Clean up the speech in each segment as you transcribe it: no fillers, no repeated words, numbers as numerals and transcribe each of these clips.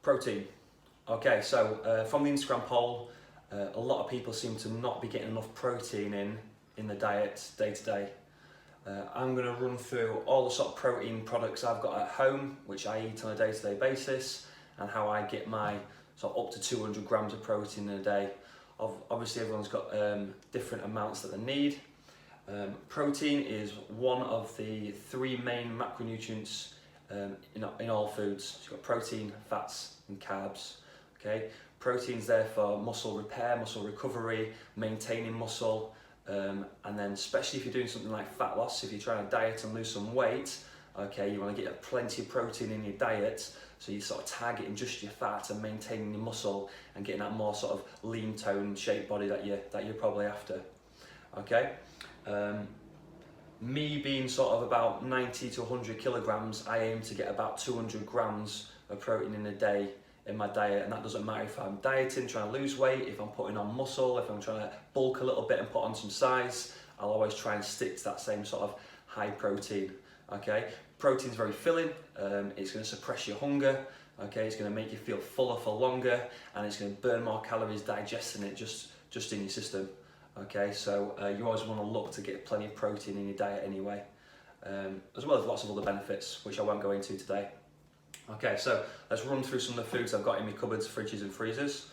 Protein. Okay, so from the Instagram poll, a lot of people seem to not be getting enough protein in the diet day to day. I'm going to run through all the sort of protein products I've got at home, which I eat on a day-to-day basis, and how I get my sort of up to 200 grams of protein in a day. Obviously, everyone's got different amounts that they need. Protein is one of the three main macronutrients in all foods. So you've got protein, fats, and carbs. Okay, protein's there for muscle repair, muscle recovery, maintaining muscle. And then especially if you're doing something like fat loss, if you're trying to diet and lose some weight, okay, you want to get plenty of protein in your diet, so you're sort of targeting just your fat and maintaining your muscle and getting that more sort of lean toned shaped body that you're probably after. Okay, me being sort of about 90 to 100 kilograms, I aim to get about 200 grams of protein in a day in my diet, and that doesn't matter if I'm dieting, trying to lose weight, if I'm putting on muscle, if I'm trying to bulk a little bit and put on some size. I'll always try and stick to that same sort of high protein. Okay, protein's very filling. It's going to suppress your hunger. Okay, it's going to make you feel fuller for longer, and it's going to burn more calories digesting it just in your system. Okay, so you always want to look to get plenty of protein in your diet anyway, as well as lots of other benefits, which I won't go into today. Okay, so let's run through some of the foods I've got in my cupboards, fridges and freezers.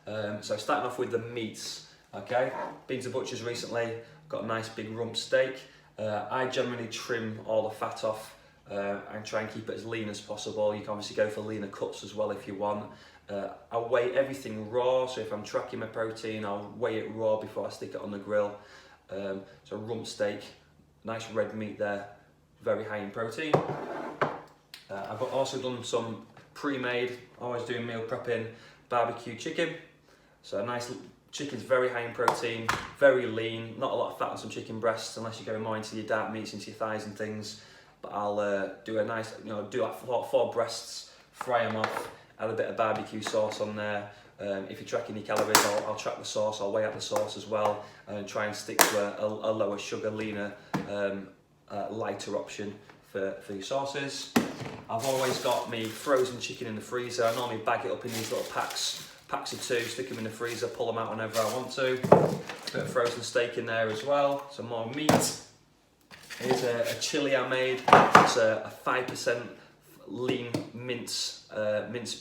So starting off with the meats, okay? Been to butchers recently, got a nice big rump steak. I generally trim all the fat off and try and keep it as lean as possible. You can obviously go for leaner cuts as well if you want. I weigh everything raw, so if I'm tracking my protein, I'll weigh it raw before I stick it on the grill. So rump steak, nice red meat there, very high in protein. I've also done some pre-made, always doing meal prepping, barbecue chicken. So nice, chicken's very high in protein, very lean, not a lot of fat on some chicken breasts unless you're going more into your dark meats, into your thighs and things. But I'll do a nice, do like four breasts, fry them off, add a bit of barbecue sauce on there. If you're tracking your calories, I'll track the sauce, I'll weigh out the sauce as well, and try and stick to a lower sugar, leaner, lighter option for your sauces. I've always got me frozen chicken in the freezer. I normally bag it up in these little packs of two, stick them in the freezer, pull them out whenever I want to. Bit of frozen steak in there as well, some more meat. Here's a chili I made. It's a 5% lean mince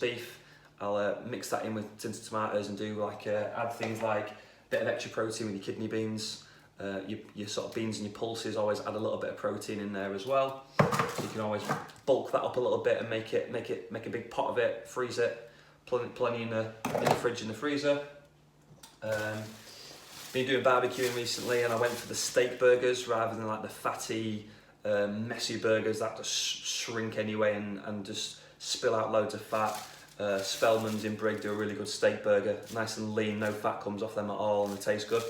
beef. I'll mix that in with tins of tomatoes and do like add things like a bit of extra protein with your kidney beans. Your sort of beans and your pulses, always add a little bit of protein in there as well. So you can always bulk that up a little bit and make a big pot of it, freeze it, plenty in the fridge and the freezer. Been doing barbecuing recently, and I went for the steak burgers rather than like the fatty, messy burgers that just shrink anyway and just spill out loads of fat. Spellman's in Brig do a really good steak burger, nice and lean, no fat comes off them at all, and they taste good.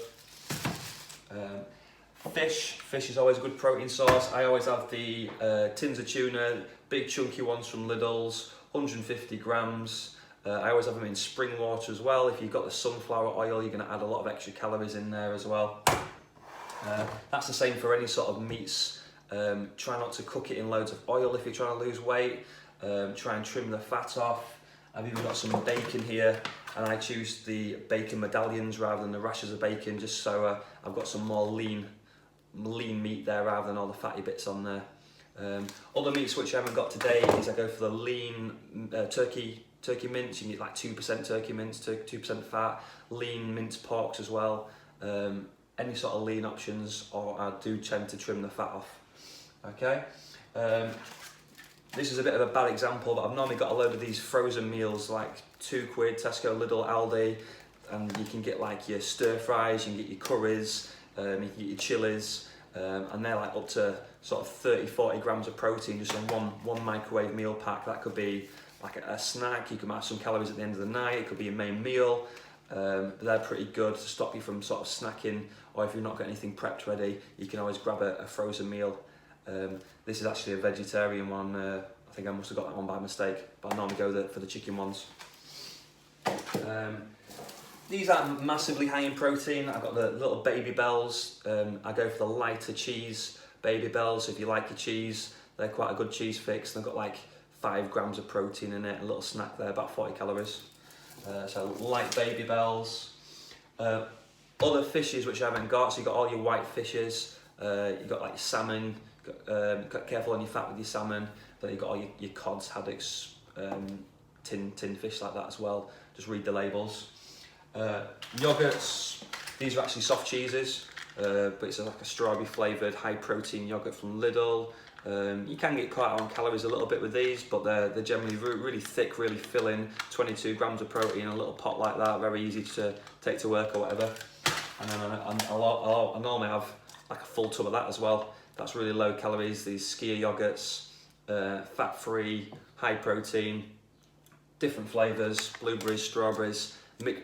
Fish is always a good protein source. I always have the tins of tuna, big chunky ones from Lidl's, 150 grams. I always have them in spring water as well. If you've got the sunflower oil, you're going to add a lot of extra calories in there as well. That's the same for any sort of meats. Try not to cook it in loads of oil if you're trying to lose weight. Try and trim the fat off. I've even got some bacon here, and I choose the bacon medallions rather than the rashers of bacon, just so I've got some more lean meat there rather than all the fatty bits on there. Other meats which I haven't got today is I go for the lean turkey mince. You can get like 2% turkey mince, 2% fat, lean minced porks as well. Any sort of lean options, or I do tend to trim the fat off. Okay. This is a bit of a bad example, but I've normally got a load of these frozen meals, like £2, Tesco, Lidl, Aldi, and you can get like your stir fries, you can get your curries, you can get your chilies, and they're like up to sort of 30-40 grams of protein just in one microwave meal pack. That could be like a snack, you can have some calories at the end of the night, it could be your main meal. They're pretty good to stop you from sort of snacking, or if you've not got anything prepped ready, you can always grab a frozen meal. This is actually a vegetarian one. I think I must have got that one by mistake, but I normally go for the chicken ones. These aren't massively high in protein. I've got the little Baby Bells. I go for the lighter cheese Baby Bells. If you like your cheese, they're quite a good cheese fix. They've got like 5 grams of protein in it, a little snack there, about 40 calories. So light baby bells. Other fishes which I haven't got, so you've got all your white fishes, you've got like your salmon, got careful on your fat with your salmon, then you've got all your cods, haddocks, tin fish like that as well, just read the labels. Yogurts, these are actually soft cheeses, but it's like a strawberry flavoured high protein yogurt from Lidl. You can get quite on calories a little bit with these, but they're generally really thick, really filling, 22 grams of protein in a little pot like that, very easy to take to work or whatever. And then I normally have like a full tub of that as well. That's really low calories, these skier yogurts, fat-free, high protein, different flavours, blueberries, strawberries.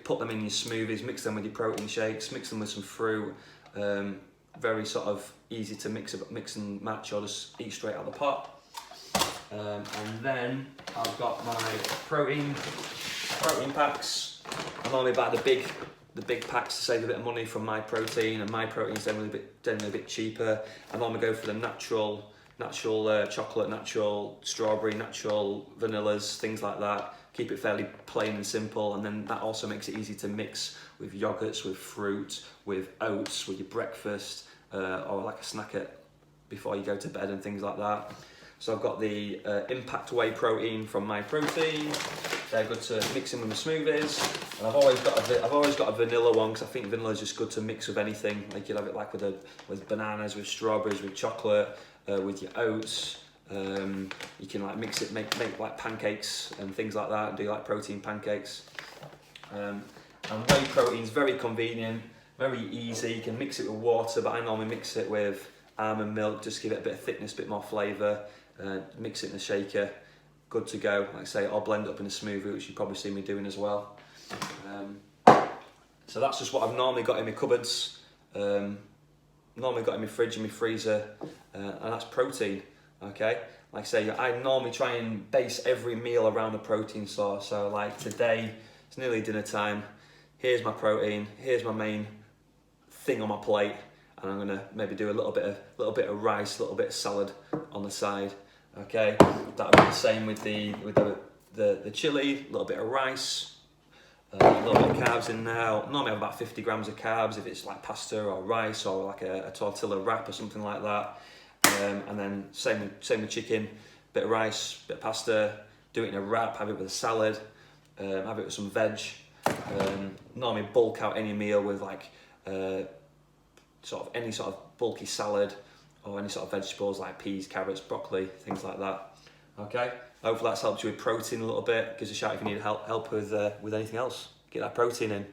Put them in your smoothies, mix them with your protein shakes, mix them with some fruit. Very sort of easy to mix and match, or just eat straight out of the pot. And then I've got my protein packs. I normally buy the big packs to save a bit of money from my protein, and my protein is generally a bit cheaper. I normally go for the natural chocolate, natural strawberry, natural vanillas, things like that. Keep it fairly plain and simple, and then that also makes it easy to mix with yogurts, with fruit, with oats, with your breakfast, or like a snack before you go to bed and things like that. So I've got the Impact Whey protein from My Protein. They're good to mix in with my smoothies. And I've always got a vanilla one, because I think vanilla is just good to mix with anything. Like you'll have it like with bananas, with strawberries, with chocolate, with your oats. You can like mix it, make like pancakes and things like that, and do like protein pancakes. And whey protein is very convenient, very easy. You can mix it with water, but I normally mix it with almond milk, just give it a bit of thickness, a bit more flavour. Mix it in a shaker, good to go. Like I say, I'll blend it up in a smoothie, which you probably see me doing as well. So that's just what I've normally got in my cupboards, normally got in my fridge and my freezer, and that's protein. Okay, like I say, I normally try and base every meal around a protein source. So like today, it's nearly dinner time. Here's my protein. Here's my main thing on my plate, and I'm gonna maybe do a little bit of rice, a little bit of salad on the side. Okay, that'll be the same with the chili. A little bit of rice, a little bit of carbs in there. Normally I have about 50 grams of carbs if it's like pasta or rice or like a tortilla wrap or something like that. And then same with chicken, bit of rice, bit of pasta, do it in a wrap, have it with a salad, have it with some veg. Normally bulk out any meal with like any sort of bulky salad or any sort of vegetables like peas, carrots, broccoli, things like that. Okay, hopefully that's helped you with protein a little bit. Gives a shout if you need help with anything else. Get that protein in.